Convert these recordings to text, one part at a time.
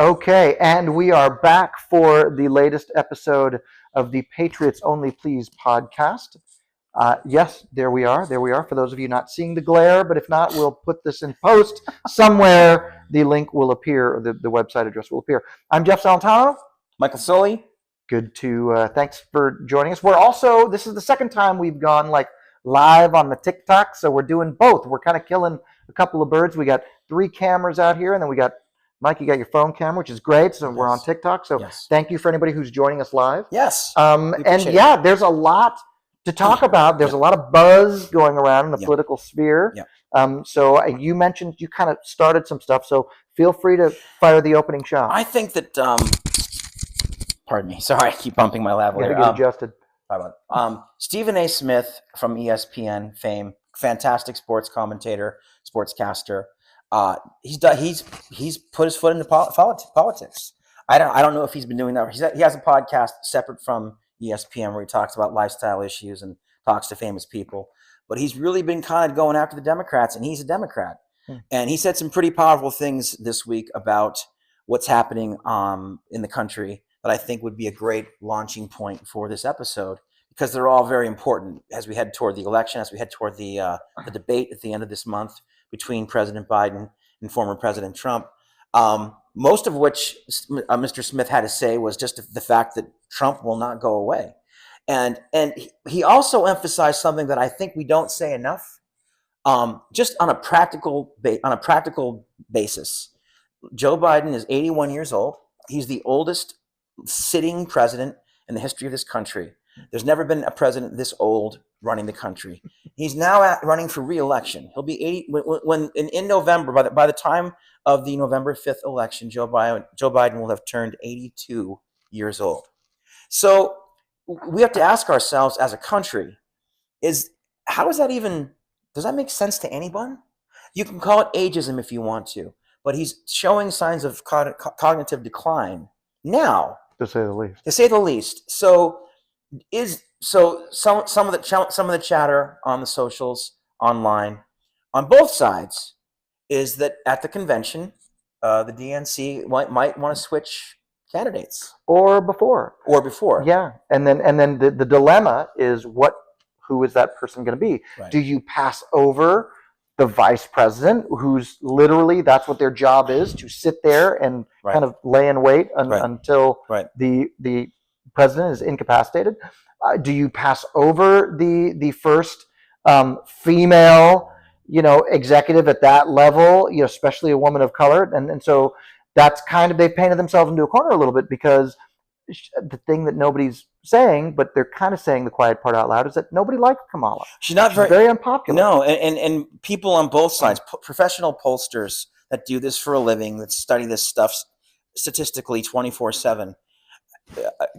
Okay, and we are back for the latest episode of the Patriots Only Please podcast. Yes, there we are. There we are. For those of you not seeing the glare, but if not, we'll put this in post somewhere. The link will appear, the website address will appear. I'm Jeff Salentano. Michael Sully. Good to, thanks for joining us. We're also, this is the second time we've gone like live on the TikTok, so we're doing both. We're kind of killing a couple of birds. We got 3 cameras out here, and then we got Mike, you got your phone camera, which is great. So we're on TikTok. So thank you for anybody who's joining us live. Yes. And yeah, there's a lot to talk about. There's a lot of buzz going around in the political sphere. So you mentioned you kind of started some stuff. So feel free to fire the opening shot. I think that, pardon me. Sorry, I keep bumping my lavalier. Get adjusted. Stephen A. Smith from ESPN fame, fantastic sports commentator, sportscaster. He's put his foot into politics. I don't know if he's been doing that. He has a podcast separate from ESPN where he talks about lifestyle issues and talks to famous people. But he's really been kind of going after the Democrats, and he's a Democrat. And he said some pretty powerful things this week about what's happening in the country that I think would be a great launching point for this episode, because they're all very important as we head toward the election, as we head toward the debate at the end of this month between President Biden and former President Trump, most of which Mr. Smith had to say was just the fact that Trump will not go away. And he also emphasized something that I think we don't say enough, just on a practical basis. Joe Biden is 81 years old. He's the oldest sitting president in the history of this country. There's never been a president this old running the country. He's now running for re-election. He'll be 80 when in November. By the time of the November 5th election, Joe Biden will have turned 82 years old. So we have to ask ourselves as a country: does that make sense to anyone? You can call it ageism if you want to, but he's showing signs of cognitive decline now, to say the least. So some of the chatter on the socials, online, on both sides, is that at the convention, the DNC might want to switch candidates or before. Yeah, and then the dilemma is who is that person going to be? Right. Do you pass over the vice president, who's literally, that's what their job is, to sit there and kind of lay in wait until the president is incapacitated? Do you pass over the first female, executive at that level, especially a woman of color? And so that's kind of, they've painted themselves into a corner a little bit, because the thing that nobody's saying, but they're kind of saying the quiet part out loud, is that nobody likes Kamala. She's very unpopular. No, and people on both sides, professional pollsters that do this for a living, that study this stuff statistically 24/7,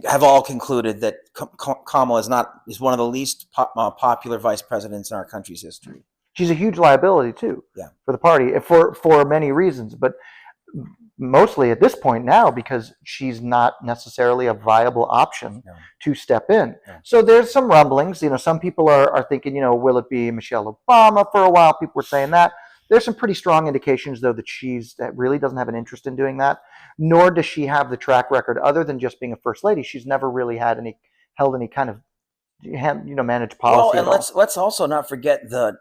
have all concluded that Kamala is one of the least popular vice presidents in our country's history. She's a huge liability too, for the party, for many reasons, but mostly at this point now because she's not necessarily a viable option to step in. So there's some rumblings. Some people are thinking, will it be Michelle Obama? For a while, people were saying that. There's some pretty strong indications, though, that really doesn't have an interest in doing that, nor does she have the track record other than just being a first lady. She's never really held any kind of managed policy. Well, and let's also not forget the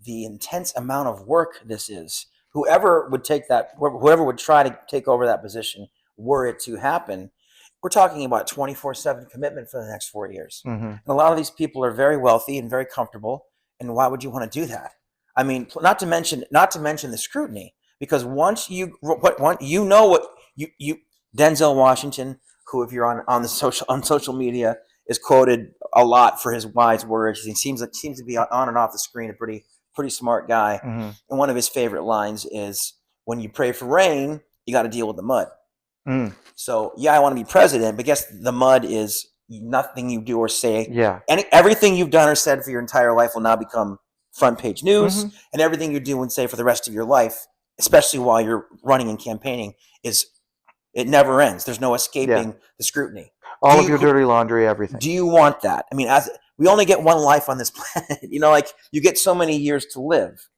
intense amount of work this is. Whoever would try to take over that position, were it to happen, we're talking about 24/7 commitment for the next 4 years. And a lot of these people are very wealthy and very comfortable. And why would you want to do that? I mean, not to mention the scrutiny, because once Denzel Washington, who, if you're on social media, is quoted a lot for his wise words. He seems to be on and off the screen a pretty smart guy. And one of his favorite lines is, when you pray for rain, you got to deal with the mud. So I want to be president, but guess the mud is nothing you do or say. Everything you've done or said for your entire life will now become front page news, and everything you do and say for the rest of your life, especially while you're running and campaigning, it never ends. There's no escaping the scrutiny. All of your dirty laundry, everything. Do you want that? I mean, we only get one life on this planet. You get so many years to live.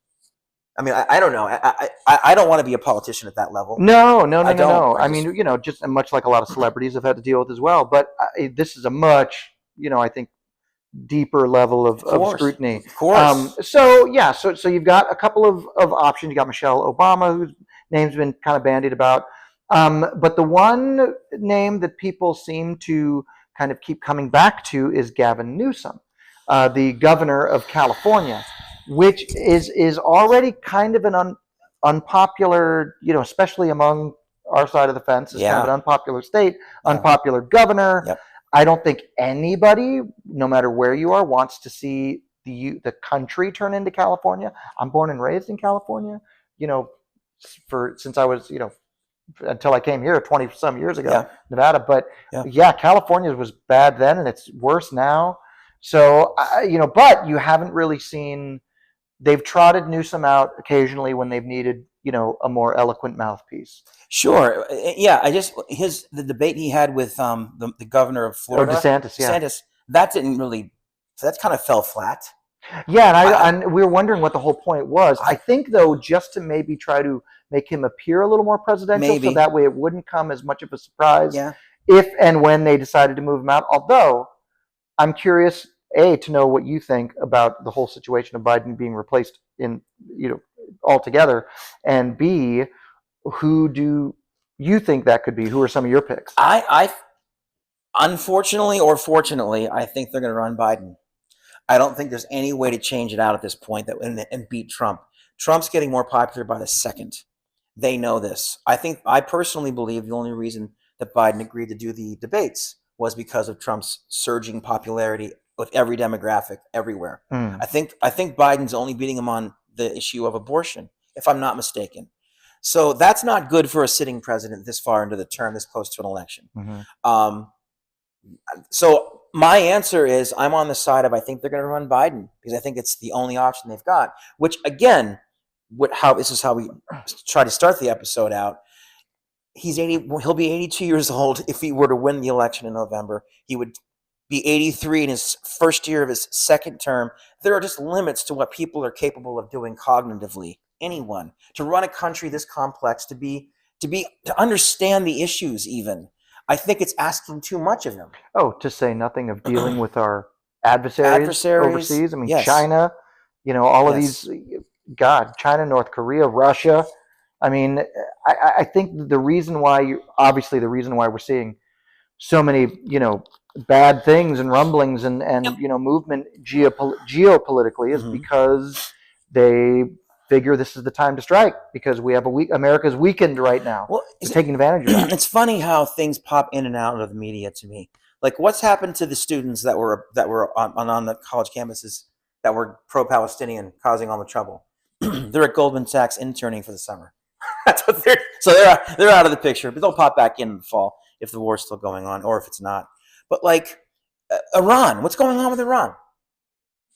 I mean, I don't know. I don't want to be a politician at that level. No. I mean, just much like a lot of celebrities have had to deal with as well. But this is a much, I think, deeper level of scrutiny. Of course. So you've got a couple of options. You got Michelle Obama, whose name's been kind of bandied about. But the one name that people seem to kind of keep coming back to is Gavin Newsom, the governor of California, which is already kind of an unpopular, especially among our side of the fence, is kind of an unpopular state, unpopular governor. Yep. I don't think anybody, no matter where you are, wants to see the country turn into California. I'm born and raised in California, since I was, until I came here 20 some years ago, Nevada. But California was bad then, and it's worse now. So, but you haven't really seen. They've trotted Newsom out occasionally when they've needed, a more eloquent mouthpiece. Sure. Yeah. The debate he had with the governor of Florida, DeSantis, that didn't really. So that kind of fell flat. Yeah, and we were wondering what the whole point was. I think, though, just to maybe try to make him appear a little more presidential, so that way it wouldn't come as much of a surprise if and when they decided to move him out. Although, I'm curious, A, to know what you think about the whole situation of Biden being replaced altogether, and B, who do you think that could be? Who are some of your picks? Unfortunately or fortunately, I think they're going to run Biden. I don't think there's any way to change it out at this point and beat Trump. Trump's getting more popular by the second. They know this. I personally believe the only reason that Biden agreed to do the debates was because of Trump's surging popularity with every demographic everywhere. I think Biden's only beating him on the issue of abortion, if I'm not mistaken. So that's not good for a sitting president this far into the term, this close to an election. So my answer is I'm on the side of I think they're going to run Biden because I think it's the only option they've got, which again, this is how we try to start the episode out. He'll be 82 years old if he were to win the election in November. He would be 83 in his first year of his second term. There are just limits to what people are capable of doing cognitively. Anyone to run a country this complex, to understand the issues even. I think it's asking too much of him. Oh, to say nothing of dealing with our adversaries overseas. I mean, China, all of these, China, North Korea, Russia. I mean, I think the reason why we're seeing so many, bad things and rumblings and movement geopolitically is because they figure this is the time to strike because we have America's weakened right now. Well, taking advantage of that. It's funny how things pop in and out of the media to me. Like what's happened to the students that were on the college campuses that were pro-Palestinian, causing all the trouble? They're at Goldman Sachs interning for the summer. That's what they're out of the picture, but they'll pop back in the fall if the war's still going on or if it's not. But like Iran, what's going on with Iran?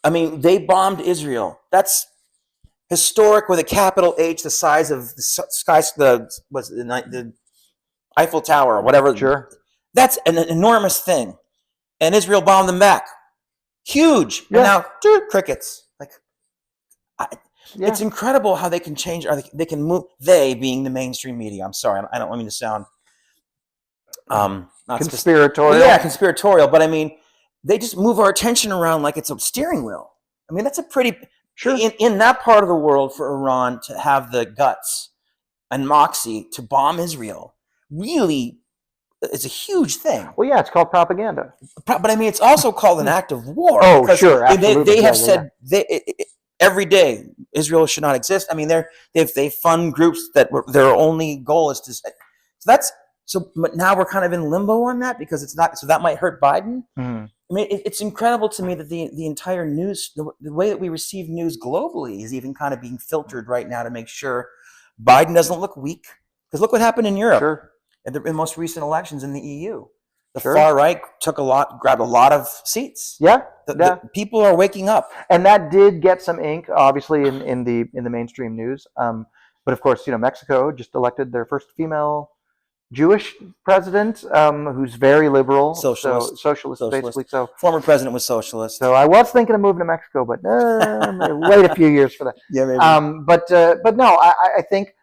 I mean, they bombed Israel. That's historic with a capital H, the size of the Eiffel Tower or whatever. Sure. That's an enormous thing. And Israel bombed them back. Huge. Yeah. And now, crickets. It's incredible how they can change, or they can move, they being the mainstream media. I'm sorry, I don't want me to sound not conspiratorial. Conspiratorial. But I mean, they just move our attention around like it's a steering wheel. I mean, that's a pretty... Sure. In that part of the world, for Iran to have the guts and moxie to bomb Israel, really, it's a huge thing. Well, yeah, it's called propaganda. But I mean, it's also called an act of war. Oh, sure, absolutely. They have said every day Israel should not exist. I mean, they fund groups that their only goal is to. But now we're kind of in limbo on that because it's not. So that might hurt Biden. Mm-hmm. I mean, it's incredible to me that the entire news, the way that we receive news globally is even kind of being filtered right now to make sure Biden doesn't look weak. Because look what happened in Europe. Sure. In the most recent elections in the EU. The far right grabbed a lot of seats. Yeah. The people are waking up. And that did get some ink, obviously, in the mainstream news. But of course, Mexico just elected their first female Jewish president who's very liberal, Socialist. so socialist, basically. So former president was socialist. So I was thinking of moving to Mexico, but wait a few years for that. Yeah, maybe. But no, I think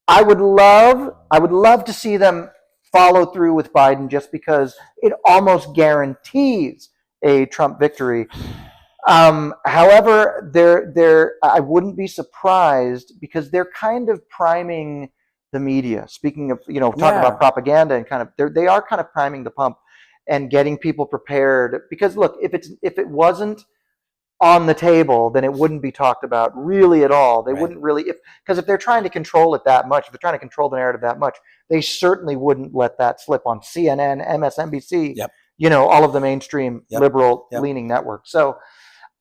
I would love to see them follow through with Biden, just because it almost guarantees a Trump victory. However, I wouldn't be surprised, because they're kind of priming the media. Speaking of, talking about propaganda, and kind of they are kind of priming the pump and getting people prepared. Because look, if it wasn't on the table, then it wouldn't be talked about really at all. They wouldn't really, because if they're trying to control it that much, if they're trying to control the narrative that much, they certainly wouldn't let that slip on CNN, MSNBC, all of the mainstream liberal leaning networks. So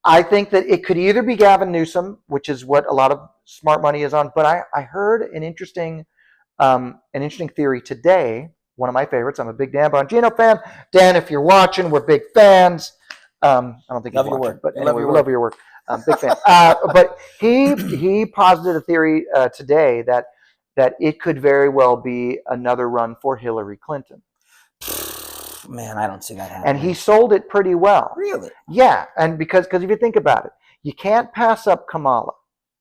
I think that it could either be Gavin Newsom, which is what a lot of smart money is on. But I heard an interesting theory today. One of my favorites. I'm a big Dan Bongino fan. Dan, if you're watching, we're big fans. I don't think love you're your watching, work. but anyway, we love your work. Big fan. But he posited a theory today that it could very well be another run for Hillary Clinton. Man, I don't see that happening. And he sold it pretty well. Really? Yeah, and because if you think about it, you can't pass up Kamala,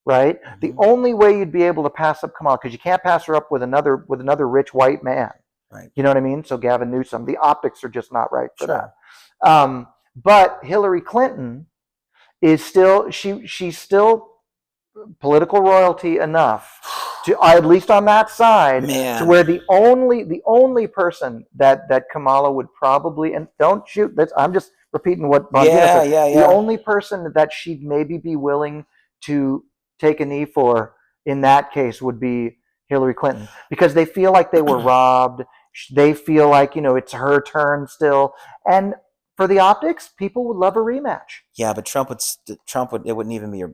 right? Mm-hmm. The only way you'd be able to pass up Kamala, because you can't pass her up with another rich white man. Right. You know what I mean? So Gavin Newsom, the optics are just not right for that. But Hillary Clinton is still she's still political royalty enough to, at least on that side, to where the only person that Kamala would probably, and don't shoot, I'm just repeating what Bongino said. The only person that she'd maybe be willing to take a knee for in that case would be Hillary Clinton, because they feel like they were robbed. They feel like, it's her turn still. And for the optics, people would love a rematch. Yeah, but Trump would it wouldn't even be a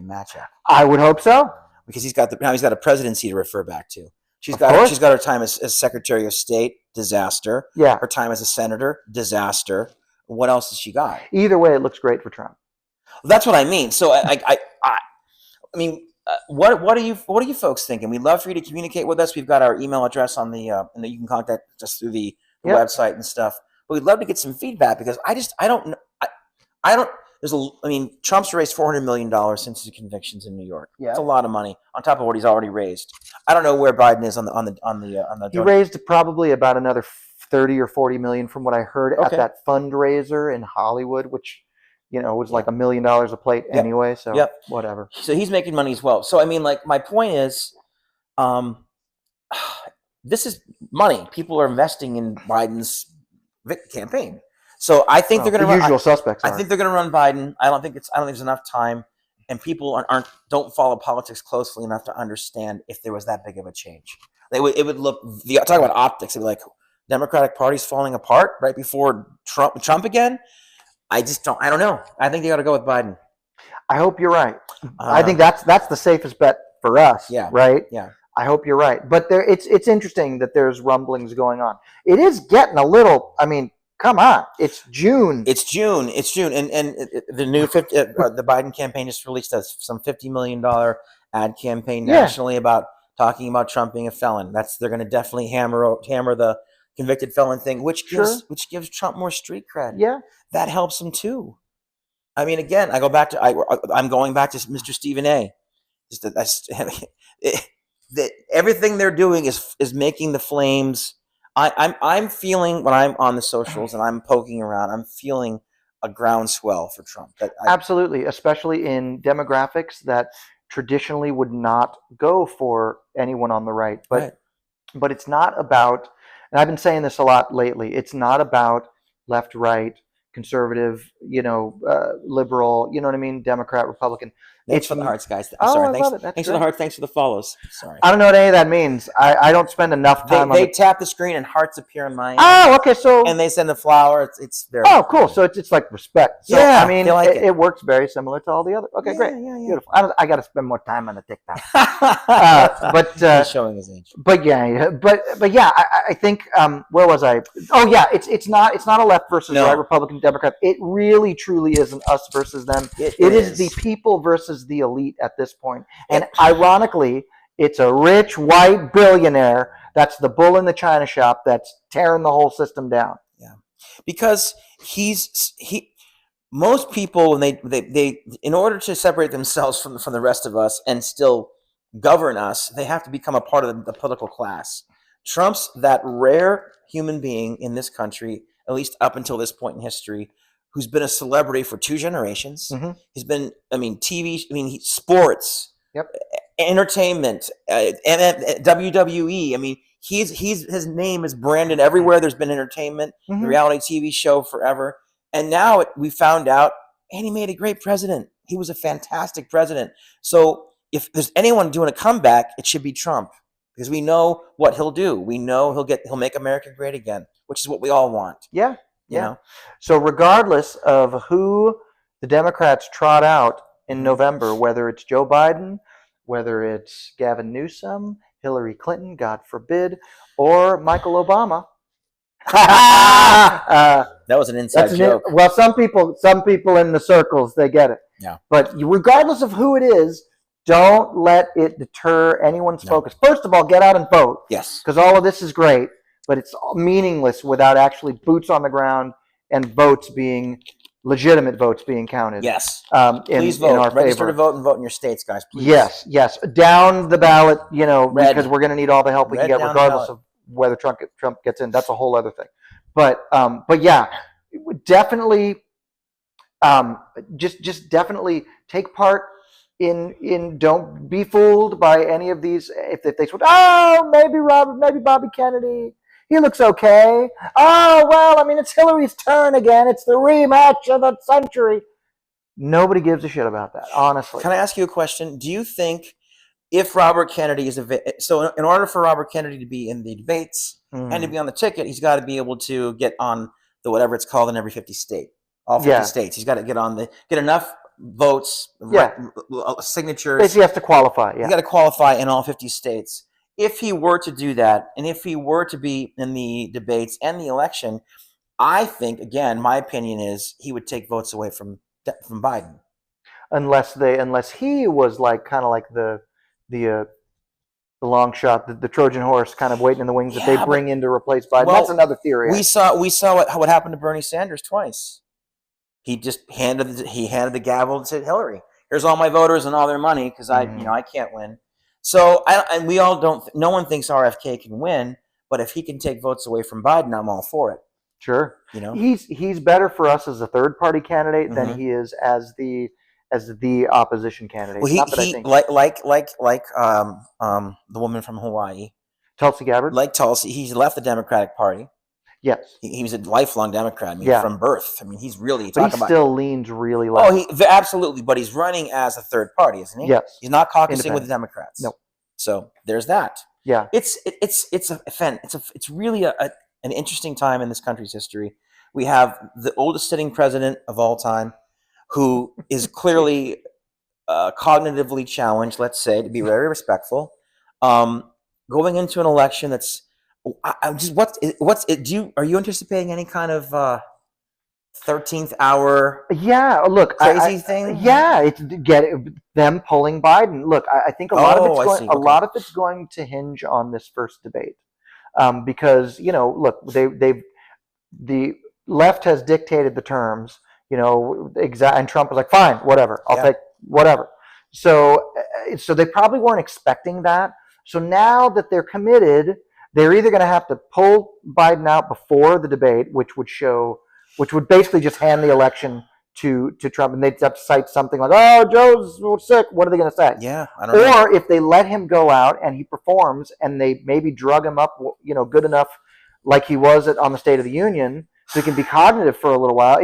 matchup. I would hope so, because he's got a presidency to refer back to. She's got her time as Secretary of State, disaster. Yeah. Her time as a senator, disaster. What else has she got? Either way, it looks great for Trump. That's what I mean. So I mean, what are you folks thinking? We'd love for you to communicate with us. We've got our email address on the and you can contact us through the website and stuff. But we'd love to get some feedback, because I don't know. Trump's raised $400 million since his convictions in New York. Yeah, it's a lot of money on top of what he's already raised. I don't know where Biden is on the. He raised probably about another 30 or 40 million from what I heard at that fundraiser in Hollywood, which was like $1 million a plate anyway. So whatever. So he's making money as well. So I mean, like, my point is, this is money. People are investing in Biden's campaign. So I think they're going to run usual suspects. I think they're going to run Biden. I don't think there's enough time, and people don't follow politics closely enough to understand if there was that big of a change. It would look, talk about optics. It'd be like Democratic Party's falling apart right before Trump again. I don't know. I think they got to go with Biden. I hope you're right. I think that's the safest bet for us. Yeah. Right. Yeah. I hope you're right. But it's interesting that there's rumblings going on. It is getting a little. I mean, come on. It's June. And the new the Biden campaign just released some $50 million ad campaign nationally about talking about Trump being a felon. They're going to definitely hammer the convicted felon thing, which gives Trump more street cred. Yeah, that helps him too. I mean, again, I'm going back to Mr. Stephen A. That everything they're doing is making the flames. I'm feeling, when I'm on the socials and I'm poking around, I'm feeling a groundswell for Trump. Absolutely, especially in demographics that traditionally would not go for anyone on the right. But it's not about, and I've been saying this a lot lately, it's not about left, right, conservative, liberal, you know what I mean, Democrat, Republican. Thanks for the hearts, guys. I'm sorry. Thanks for the hearts. Thanks for the follows. Sorry. I don't know what any of that means. I don't spend enough time They tap the screen and hearts appear in my end. Oh, okay. So and they send a flower. It's very cool. So it's like respect. So, yeah, I mean, it works very similar to all the other. Okay, great. Yeah. Beautiful. I got to spend more time on the TikTok. But he's showing his age. But yeah, I think where was I? Oh yeah, it's not a left versus right, Republican, Democrat. It really truly is an us versus them. It is the people versus the elite at this point. And ironically, It's a rich white billionaire that's the bull in the china shop that's tearing the whole system down. Yeah, because most people, when they in order to separate themselves from the rest of us and still govern us, they have to become a part of the political class. Trump's that rare human being in this country, at least up until this point in history, who's been a celebrity for 2 generations. Mm-hmm. He's been, TV, sports, yep, entertainment, WWE. His name is branded everywhere. There's been entertainment, the reality TV show forever. And now we found out, and he made a great president. He was a fantastic president. So if there's anyone doing a comeback, it should be Trump, because we know what he'll do. We know he'll make America great again, which is what we all want. Yeah, you know. So regardless of who the Democrats trot out in November, whether it's Joe Biden, whether it's Gavin Newsom, Hillary Clinton, God forbid, or Michael Obama. That was an inside joke. Well, some people in the circles, they get it. Yeah. But regardless of who it is, don't let it deter anyone's focus. First of all, get out and vote. Yes. Because all of this is great, but it's meaningless without actually boots on the ground and legitimate votes being counted. Yes. Please vote. In our Register favor. to vote and vote in your states, guys. Please. Yes. Down the ballot, Red. because we're going to need all the help we can get, regardless of whether Trump gets in. That's a whole other thing. But yeah, definitely, just definitely take part in. Don't be fooled by any of these. If they say, oh, maybe Bobby Kennedy, he looks okay. Oh, well, it's Hillary's turn again. It's the rematch of the century. Nobody gives a shit about that, honestly. Can I ask you a question? Do you think, if Robert Kennedy so in order for Robert Kennedy to be in the debates and to be on the ticket, he's got to be able to get on the whatever it's called in every 50 state, all 50 states. He's got to get enough votes, signatures. Basically, he has to qualify. Yeah, he's got to qualify in all 50 states. If he were to do that, and if he were to be in the debates and the election, I think, again, my opinion is he would take votes away from Biden, unless he was kind of like the long shot, the Trojan horse, kind of waiting in the wings that they bring in to replace Biden. Well, that's another theory. We saw what happened to Bernie Sanders twice. He just handed the gavel to Hillary. Here's all my voters and all their money, because I can't win. So we all don't. No one thinks RFK can win, but if he can take votes away from Biden, I'm all for it. Sure. He's better for us as a third party candidate than he is as the opposition candidate. Well, like the woman from Hawaii, Tulsi Gabbard. Like Tulsi, he's left the Democratic Party. Yes, he was a lifelong Democrat. from birth. He's really. But he still leans really left. Oh, absolutely. But he's running as a third party, isn't he? Yes. He's not caucusing with the Democrats. No. So there's that. Yeah. It's really an interesting time in this country's history. We have the oldest sitting president of all time, who is clearly cognitively challenged, let's say, to be very respectful, going into an election that's are you anticipating any kind of 13th hour crazy thing? Yeah, it's them pulling Biden. Look, I think a lot of it's going to hinge on this first debate, because look, the left has dictated the terms. And Trump was like, fine, whatever, I'll take whatever. So they probably weren't expecting that. So now that they're committed, they're either going to have to pull Biden out before the debate, which would basically just hand the election to Trump, and they'd have to cite something like, oh, Joe's sick. What are they going to say? Yeah, I don't know. Or if they let him go out and he performs and they maybe drug him up, good enough like he was on the State of the Union, so he can be cognitive for a little while.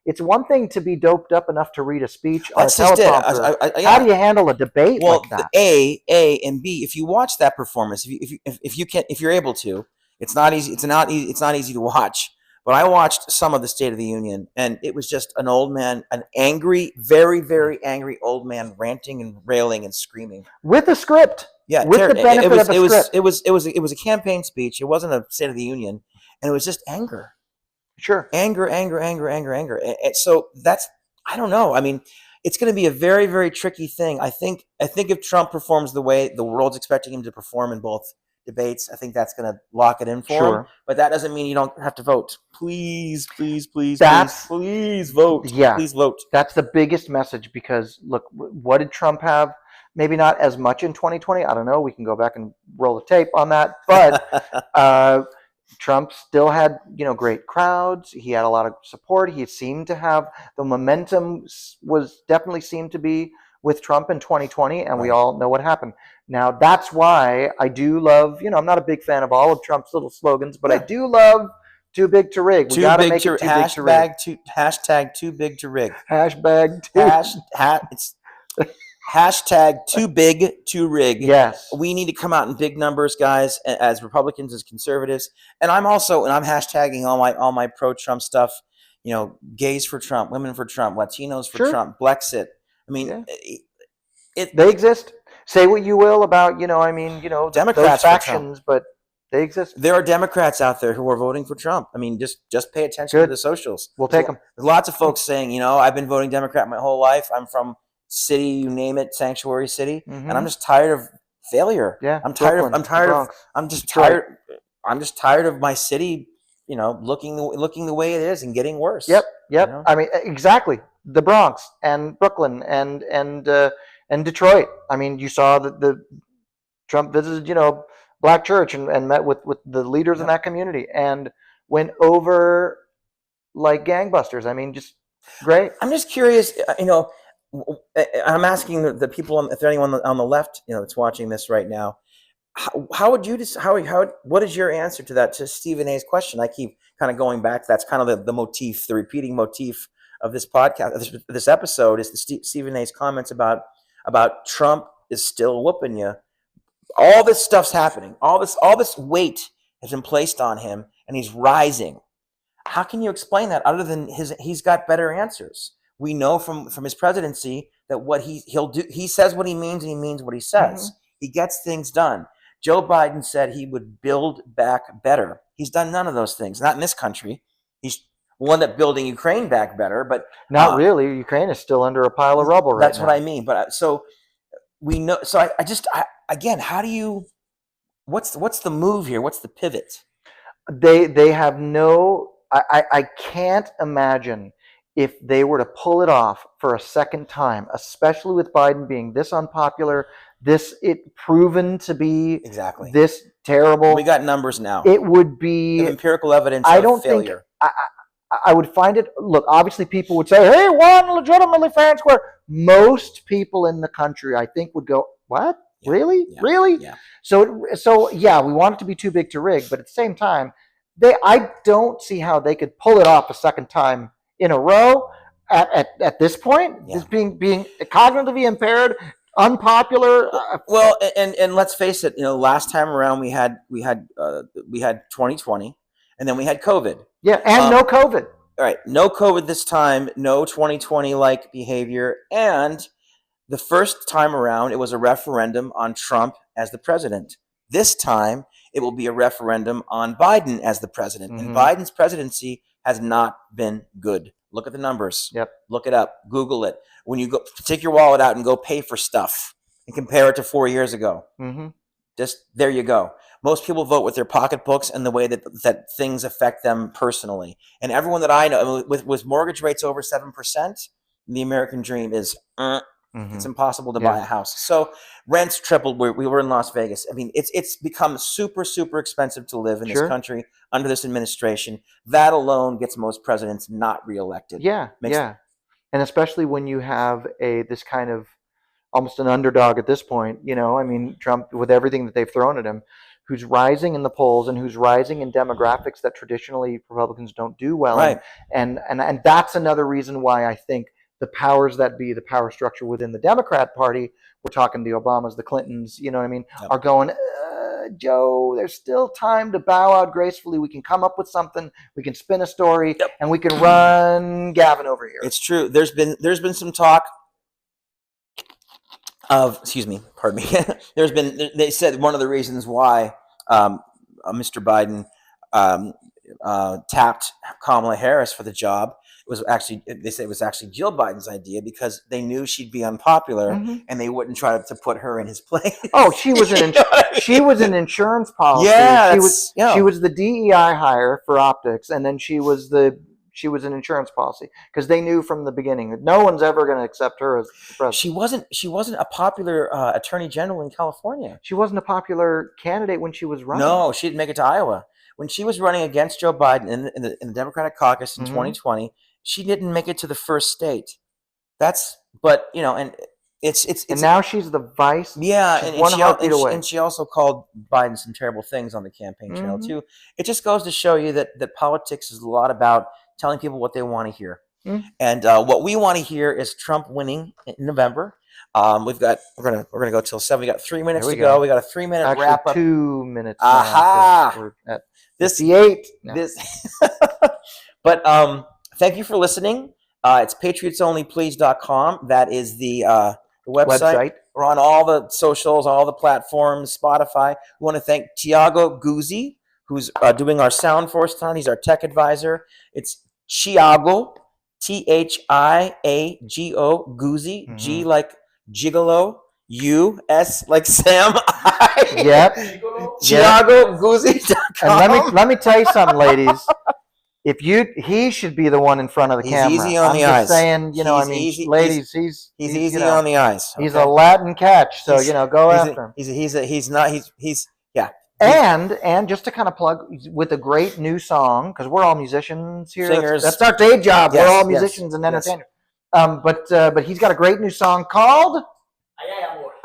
It's one thing to be doped up enough to read a speech on a teleprompter. How do you handle a debate like that? A and B. If you watch that performance, if you're able to, it's not easy. It's not easy to watch. But I watched some of the State of the Union, and it was just an old man, an angry, very, very angry old man, ranting and railing and screaming with a script. Yeah, with the benefit of a script. It was a campaign speech. It wasn't a State of the Union, and it was just anger. Sure. Anger. And so I don't know. it's going to be a very, very tricky thing. I think if Trump performs the way the world's expecting him to perform in both debates, I think that's going to lock it in for him. But that doesn't mean you don't have to vote. Please, please, please, please vote. Yeah, please vote. That's the biggest message, because look, what did Trump have? Maybe not as much in 2020. I don't know. We can go back and roll the tape on that. But Trump still had, great crowds. He had a lot of support. He seemed to have the momentum was definitely seemed to be with Trump in 2020, and we all know what happened. Now, that's why I do love, I'm not a big fan of all of Trump's little slogans, but I do love too big to rig. We got to make it too big to rig. Hashtag too big to rig. It's Hashtag too big to rig. Yes. We need to come out in big numbers, guys, as Republicans, as conservatives. And I'm hashtagging all my pro-Trump stuff, gays for Trump, women for Trump, Latinos for Trump, Brexit. I mean, they exist. Say what you will about, Democrats, those factions, but they exist. There are Democrats out there who are voting for Trump. I mean, just pay attention to the socials. We'll take them. There's lots of folks saying, I've been voting Democrat my whole life. I'm from city, you name it, sanctuary city, and I'm just tired of failure. Yeah, I'm just tired of my city, looking the way it is and getting worse. Yep. I mean, exactly. The Bronx and Brooklyn and Detroit. I mean, you saw that the Trump visited, Black church and met with the leaders in that community and went over like gangbusters. I mean, just great. I'm just curious, I'm asking the people, if there's anyone on the left, that's watching this right now, how would you what is your answer to that, to Stephen A's question? I keep kind of going back. That's kind of the motif, the repeating motif of this podcast, this episode, is the Stephen A's comments about Trump is still whooping you. All this stuff's happening. All this weight has been placed on him, and he's rising. How can you explain that other than he's got better answers? We know from his presidency that what he'll do, he says what he means and he means what he says. He gets things done. Joe Biden said he would build back better. He's done none of those things, not in this country. We'll end up building Ukraine back better, but not really. Ukraine is still under a pile of rubble right now. That's what I mean. But so we know. So again, how do you? What's the move here? What's the pivot? They have no. I can't imagine if they were to pull it off for a second time, especially with Biden being this unpopular, proven to be this terrible. We got numbers now. It would be empirical evidence of failure. I would find it. Look, obviously, people would say, "Hey, won legitimately fair and square." Most people in the country, I think, would go, "What? Yeah. Really? Yeah. Really?" Yeah. So yeah, we want it to be too big to rig, but at the same time, I don't see how they could pull it off a second time in a row at this point. Just being cognitively impaired, unpopular. Well, and let's face it. Last time around we had 2020, and then we had COVID. Yeah, and no COVID. All right, no COVID this time. No 2020-like behavior, and the first time around it was a referendum on Trump as the president. This time it will be a referendum on Biden as the president, and Biden's presidency has not been good. Look at the numbers. Yep. Look it up. Google it. When you go, take your wallet out and go pay for stuff and compare it to 4 years ago. Just there you go. Most people vote with their pocketbooks and the way that things affect them personally. And everyone that I know, with mortgage rates over 7%, the American dream is it's impossible to buy a house. So rents tripled. We were in Las Vegas. I mean, it's become super, super expensive to live in this country under this administration. That alone gets most presidents not reelected. Yeah, and especially when you have this kind of almost an underdog at this point. I mean, Trump, with everything that they've thrown at him, who's rising in the polls and who's rising in demographics that traditionally Republicans don't do well. Right. And that's another reason why I think the powers that be, the power structure within the Democrat Party, we're talking the Obamas, the Clintons, are going, Joe, there's still time to bow out gracefully. We can come up with something. We can spin a story, and we can run Gavin over here. It's true. There's been some talk of, pardon me. They said one of the reasons why Mr. Biden tapped Kamala Harris for the job they say it was actually Jill Biden's idea because they knew she'd be unpopular and they wouldn't try to put her in his place. Oh, she was she was an insurance policy. Yeah, she was the DEI hire for optics, and then she was an insurance policy because they knew from the beginning that no one's ever going to accept her as the president. She wasn't a popular attorney general in California. She wasn't a popular candidate when she was running. No, she didn't make it to Iowa. When she was running against Joe Biden in the Democratic caucus in 2020, she didn't make it to the first state. But and now she's the vice. Yeah, and she also called Biden some terrible things on the campaign trail too. It just goes to show you that politics is a lot about telling people what they want to hear. And what we want to hear is Trump winning in November. We're gonna go till 7. We got 3 minutes to go. We got a 3-minute wrap up. 2 minutes. Aha! We're at this 58. No. But thank you for listening. It's patriotsonlyplease.com. That is the website. We're on all the socials, all the platforms, Spotify. We want to thank Tiago Guzzi, who's doing our sound for us tonight. He's our tech advisor. It's Thiago, Thiago Guzzi, G like gigolo, U, S like Sam, I. Yep. TiagoGuzzi.com. And let me tell you something, ladies. He should be the one in front of the camera. He's easy on the I'm eyes. just saying, ladies, he's easy on the eyes. Okay? He's a Latin catch, so go after him. And just to kind of plug, with a great new song, because we're all musicians here. Singers. That's our day job. Yes, we're all musicians and entertainers. But he's got a great new song called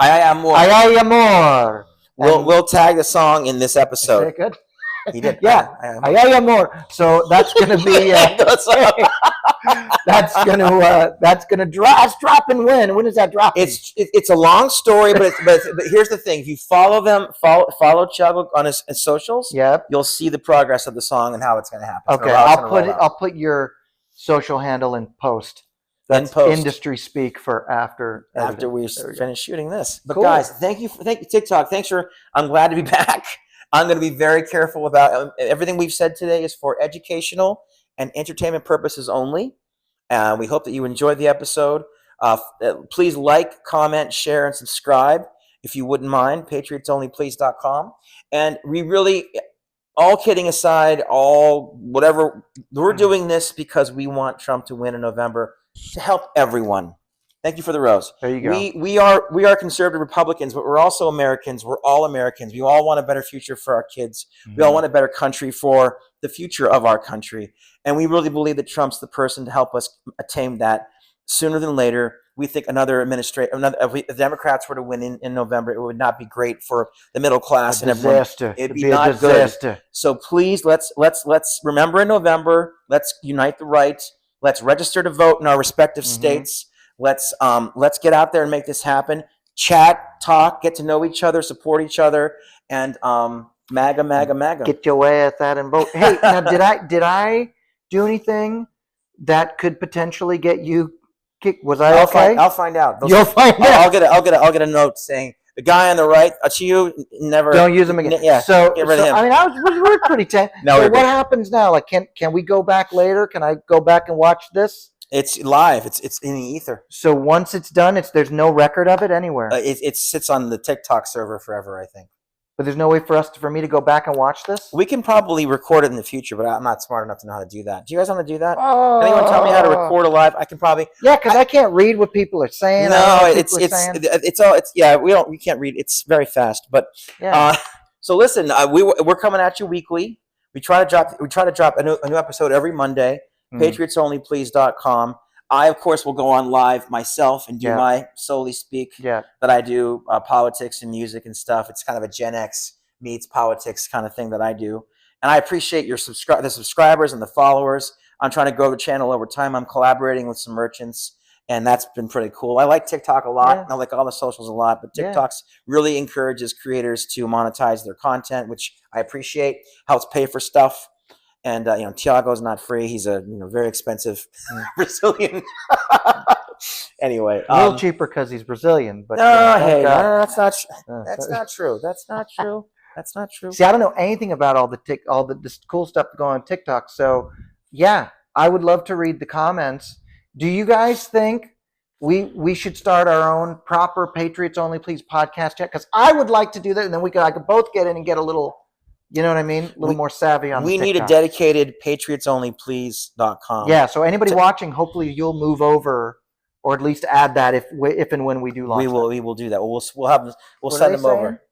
Ay Amor. Ay Amor. We'll tag the song in this episode. Very good. He did. Yeah. Ay Amor. So that's going to be that's going to drop and when? When is that dropping? It's a long story, but here's the thing: if you follow follow Thiago on his socials, you'll see the progress of the song and how it's going to happen. Okay, I'll put your social handle in post. That's industry speak for after we finish shooting this. But guys, thank you TikTok. I'm glad to be back. I'm going to be very careful about everything we've said today is for educational and entertainment purposes only. We hope that you enjoyed the episode. Please like, comment, share, and subscribe if you wouldn't mind. PatriotsOnlyPlease.com. And we really, all kidding aside, whatever, we're doing this because we want Trump to win in November to help everyone. Thank you for the rose. There you go. We are conservative Republicans, but we're also Americans. We're all Americans. We all want a better future for our kids. We all want a better country for the future of our country. And we really believe that Trump's the person to help us attain that sooner than later. We think if the Democrats were to win in November, it would not be great for the middle class and everyone. It'd be not good. So please, let's remember in November. Let's unite the right. Let's register to vote in our respective states. Let's get out there and make this happen. Chat, talk, get to know each other, support each other, and MAGA, MAGA, MAGA. Get your ass out and vote. Hey, now did I do anything that could potentially get you kicked? Was I okay? I'll find out. You'll find out. I'll get a note saying the guy on the right. To you, never. Don't use him again. Yeah. So get rid of him. I mean, we're pretty tense. No, so what happens now? Like, can we go back later? Can I go back and watch this? It's live. It's in the ether. So once it's done, there's no record of it anywhere. It sits on the TikTok server forever, I think. But there's no way for me to go back and watch this? We can probably record it in the future, but I'm not smart enough to know how to do that. Do you guys want to do that? Anyone tell me how to record a live? I can probably. Yeah, because I can't read what people are saying. No, we can't read. It's very fast, but so listen, we're coming at you weekly. We try to drop a new episode every Monday. PatriotsOnlyPlease.com. I, of course, will go on live myself and do my solely speak that I do, politics and music and stuff. It's kind of a Gen X meets politics kind of thing that I do. And I appreciate the subscribers and the followers. I'm trying to grow the channel over time. I'm collaborating with some merchants, and that's been pretty cool. I like TikTok a lot. I like all the socials a lot, but TikTok's really encourages creators to monetize their content, which I appreciate. Helps pay for stuff. And Thiago's not free. He's a very expensive Brazilian. Anyway, a little cheaper because he's Brazilian. But that's not true. That's not true. That's not true. See, I don't know anything about all this cool stuff going on TikTok. So I would love to read the comments. Do you guys think we should start our own proper Patriots Only Please podcast yet? Because I would like to do that, and then I could both get in and get a little, you know what I mean? A little more savvy on the TikTok. We need a dedicated patriotsonlyplease.com. Yeah, so anybody watching, hopefully you'll move over, or at least add that if and when we do launch. We will do that. We'll send them over.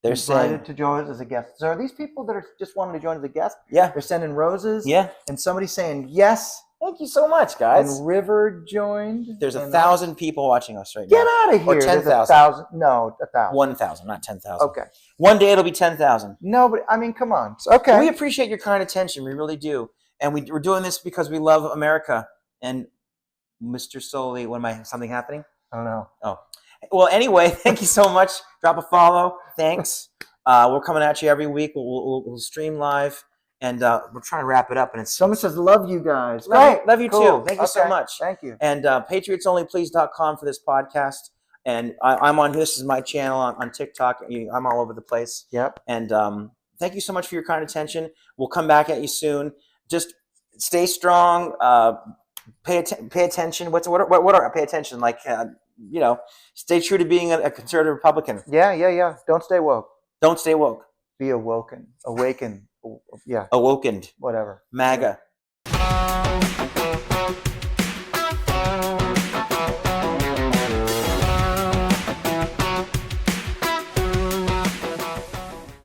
They're invited to join us as a guest. So are these people that are just wanting to join as a guest? Yeah. They're sending roses. Yeah. And somebody's saying yes. Thank you so much, guys. And River joined. There's 1,000 people watching us right now. Get out of here. Or 10,000. No, 1,000. 1,000, not 10,000. Okay. One day it'll be 10,000. No, but I mean, come on. Okay. We appreciate your kind attention. We really do. And we're doing this because we love America. And Mr. Soley, something happening? I don't know. Oh. Well, anyway, thank you so much. Drop a follow. Thanks. We're coming at you every week. We'll stream live, and we're trying to wrap it up. And someone says, "Love you guys." Love you too. Thank you so much. Thank you. And patriotsonlyplease.com for this podcast. And I'm on. This is my channel on TikTok. I'm all over the place. Yep. And thank you so much for your kind attention. We'll come back at you soon. Just stay strong. Pay attention. What are pay attention? Like stay true to being a conservative Republican. Yeah. Don't stay woke. Don't stay woke. Be awoken. Awaken. Yeah. Awokened. Whatever. MAGA.